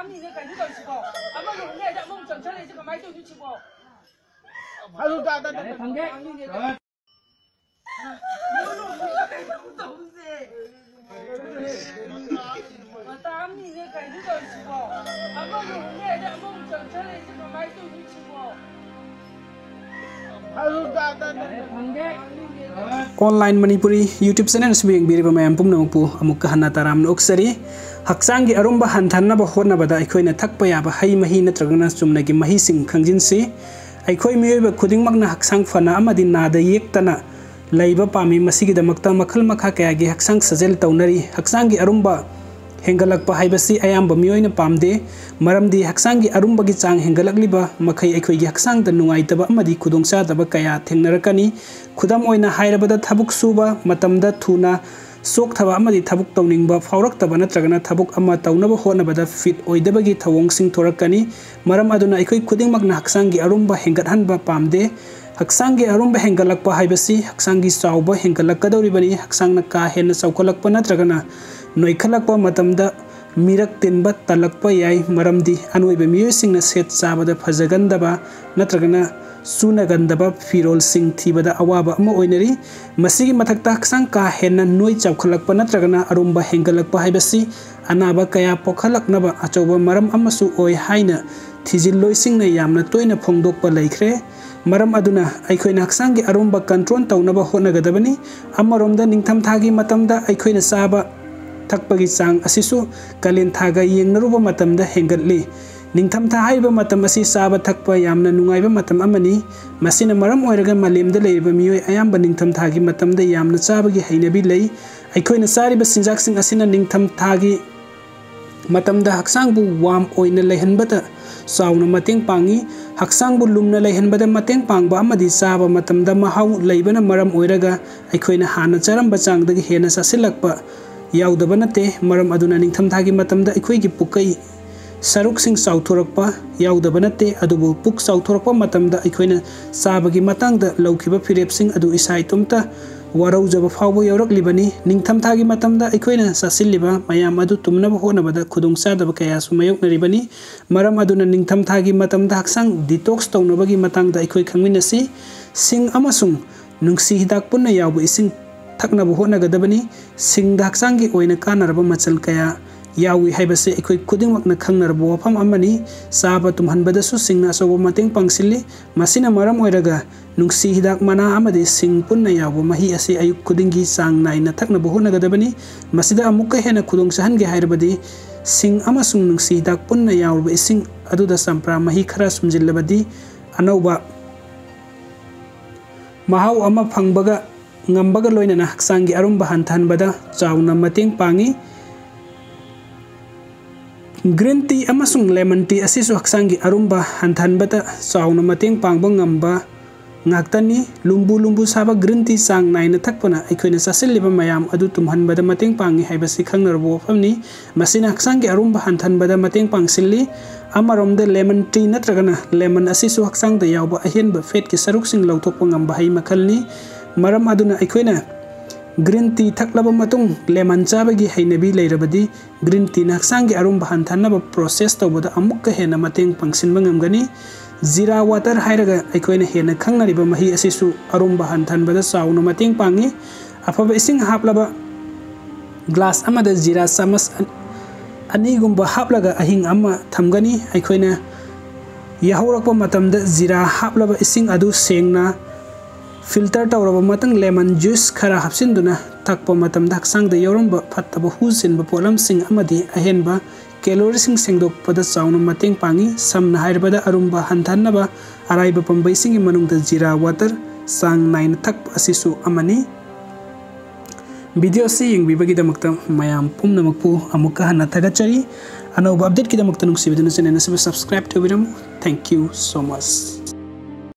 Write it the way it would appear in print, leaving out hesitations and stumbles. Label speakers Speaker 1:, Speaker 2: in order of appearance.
Speaker 1: ꯇꯥꯝꯅꯤꯅꯦ ꯀꯩꯅꯣ ꯇꯧꯔꯤꯁꯤꯕꯣ ꯑꯃ ꯂꯨꯍꯣꯡꯉꯦ ꯑꯃꯨꯛ ꯆꯪꯁꯜꯂꯛꯏꯁꯤ ꯀꯃꯥꯏꯅ ꯇꯧꯔꯤꯁꯤꯕꯣ
Speaker 2: ꯑꯗꯨ ꯇꯥꯗ
Speaker 1: ꯐꯪꯒꯦ ꯇꯥꯝꯅꯤꯅꯦ ꯀꯩꯅꯣ ꯇꯧꯔꯤꯁꯤꯕꯣ ꯑꯃ ꯂꯨꯍꯣꯡꯉꯦ ꯑꯃꯨꯛ ꯆꯪꯁꯜꯂꯛꯏꯁꯤ ꯀꯃꯥꯏꯅ ꯇꯧꯔꯤꯁꯤꯕꯣ
Speaker 3: ऑनलाइन मणिपुरी यूट्यूब चैनल यंग मैम पुनमु अमुक हन्ना तराम ओक्सरी हक्चांगी अरुंब हंथनब होनबद अखोइना थक्प याब हई मही नत्रगना चुमनगी महीसिंग खंजिनसी अखोइ मियोइब खुदिंगमकना हक्चांग फना अमदि नादा येक्तना लैब पामी मसिगिदमक्ता मखल मखा कयागी हक्चांग सजेल तौनरी हक्चांगी अरुंब हेंगलकप हाइबसी अयाम्ब मियोइना पामदे मरमदी हक्चांगी अरुंबगी चांग हेंगलकलिबा मखै अखोइगी हक्चांगदा नुंगाइतबा अमदि खुदोंचादबा कया थेंगनरकनी खुदम ओइना हाइरबदा थबुक सुबा मतमदा थुना सोक्थबा अमदि थबुक तौनिंगबा फावरक्तबा नत्रगना थबुक अमा तौनबा होनबदा फिट ओइदबगी थवोंगसिंग थोरकनी मरम अदुना अखोइ खुदिंगमकना हक्चांगी अरुंबा हेंगतहनबा पामदे हक्चांगी अरुंबा हेंगलकपा हाइबसी हक्चांगी चावबा हेंगलकदौरिबनी हक्चांगना का हेन्ना चौखलकपा नत्रगना नोइखलकपा मतमदा मिरक तिनबा तलकपा याई मरमदी अनोइबा मियोइसिंगना सेट चाबदा फजगंदबा नत्रगना सुनगंदबा फिरोल सिंग थीबदा अवाबा अमा ओइनरी मसिगी मथक्ता हक्चांग का हेन्ना नोइ चौखलकपा नत्रगना अरुंबा हेंगलकपा हाइबसी अनाबा कया पोखलकनबा अचौबा मरम अमसु ओइ हाइना थिजिल्लोइसिंगना यामना तोइना फोंदोकपा लैख्रे मरम अदुना अखोइना हक्चांगी अरुंबा कंट्रोल तौनबा होनगदबनी अमरोमदा निंगथम थागी मतमदा अखोइना चाबा थकपगी चांग असिसु कलेन थागा येंगनरुबा मतमदा हेंगतली निंगथम था हाइबा मतम असि चाबा थकपा यामना नुंगाइबा मतम अमनी मसिना मरम ओइरगा मालेमदा लेरिबा मियोइ अयाम्बा निंगथम थागी मतमदा यामना चाबगी हैनबी लई अखोइना चारिबा सिंजाकसिंग असिना निंगथम थागी मतमदा हक्चांगबु वाम ओइना लेहनबदा चाउना मतेंग पांगी हक्चांगबु लुमना लेहनबदा मतेंग पांगबा अमदि चाबा मतमदा महाउ लैबना मरम ओइरगा अखोइना हाना चरमबा चांगदगी हेना सासिलकपा याउदबा नते मरम अदुना निंगथम थागी मतमदा अखोइगी पुकै सरुकसिंग चाउथोरकपा याउदबा नते अदुबु पुक चाउथोरकपा मतमदा अखोइना चाबगी मतंगदा लौखिबा फिरेपसिंग अदु इसाइतुमता वारौजबा फावबा यौरकलिबनी निंगथम थागी मतमदा अखोइना सासिलिबा मयाम अदु तुमनबा होनबदा खुदोंचादबा कयासु मायोकनरिबनी मरम अदुना निंगथम थागी मतमदा हक्चांग डिटॉक्स तौनबगी मतंगदा अखोइ खंगमिनसी सिंग अमसुंग नुंगसी हिदाक पुन्ना याउबा इसिंग थकनबा होनगदबनी सिंगदा हक्चांगी ओइना कानरबा मचल कया यावी हाइबसे अखोइ खुदिंगमकना खंगनरबा वफम अमनी चाबा तुमहनबदसु सिंगना अचौबा मतेंग पांगसिल्ली मसिना मरम ओइरगा नुंगसी हिदाक मना अमदि सिंग पुन्ना यावबा मही असी अयुक खुदिंगी चांग नाइना थकनबा होनगदबनी मसिदा अमुक्का हेना खुदोंचाहनगे हाइरबदी सिंग अमसुंग नुंगसी हिदाक पुन्ना यावबा इसिंग अदुदा चंप्रा मही खरा सुमजिल्लबदी अनौबा महाउ अमा फंगबगा ngambага loinana haksangi arumba hanthanbada chauna mateng pangi green tea amasung lemon tea asisu haksangi arumba hanthanbada chauna mateng pangba ngamba ngaktani lumbu saba green tea sang naina thakpana aikoina sasilliba mayam adu tumhanbada mateng pangi haibasi khangnarbo famni masina haksangi arumba hanthanbada mateng pangsilli amaromda lemon tea natragana lemon asisu haksangda yawba ahenba fat ki saruk sing lawthokpa ngamba hai makhalni मरम अदुना अखोइना green tea थकलबा मतुंग lemon चाबगी हैनबी लेरबदी green tea हक्चांगी अरुंबा हंथनबा प्रोसेस तौबदा अमुक्का हेना मतेंग पांगसिनबा ngमगनी जीरा वाटर हाइरगा अखोइना हेना खंगनरिबा मही असिसु अरुंबा हंथनबदा चाउना मतेंग पांगी अफबा इसिंग हापलबा ग्लास अमदा जीरा चमच अनीगुंबा हापलगा अहिंग अमा थमगनी अखोइना याहौरकपा मतमदा जीरा हापलबा इसिंग अदु सेंगना फिल्टर तौरबा मतंग लेमन जूस खरा हपसिनदुना थकपा मतमदा हक्चांगदा यौरंबा फत्तबा हुसिनबा पोलमसिंग अमदि अहेनबा कैलोरीसिंग सेंगदोकपदा चाउना मतेंग पांगी समना हाइरबदा अरुंबा हंथनबा अराइबा पंबैसिंगी मनुंगदा जीरा वाटर सांग नाइन थक असिसु अमनी वीडियो से यंगबिबगिदमक्ता मयाम पुमनमकपु अमुक्का हन्ना थगचरी अनौबा अपडेट किदमक्ता नुंगसिबिदुना चैनल से सब्सक्राइब तौबिरम थैंक यू सो मच।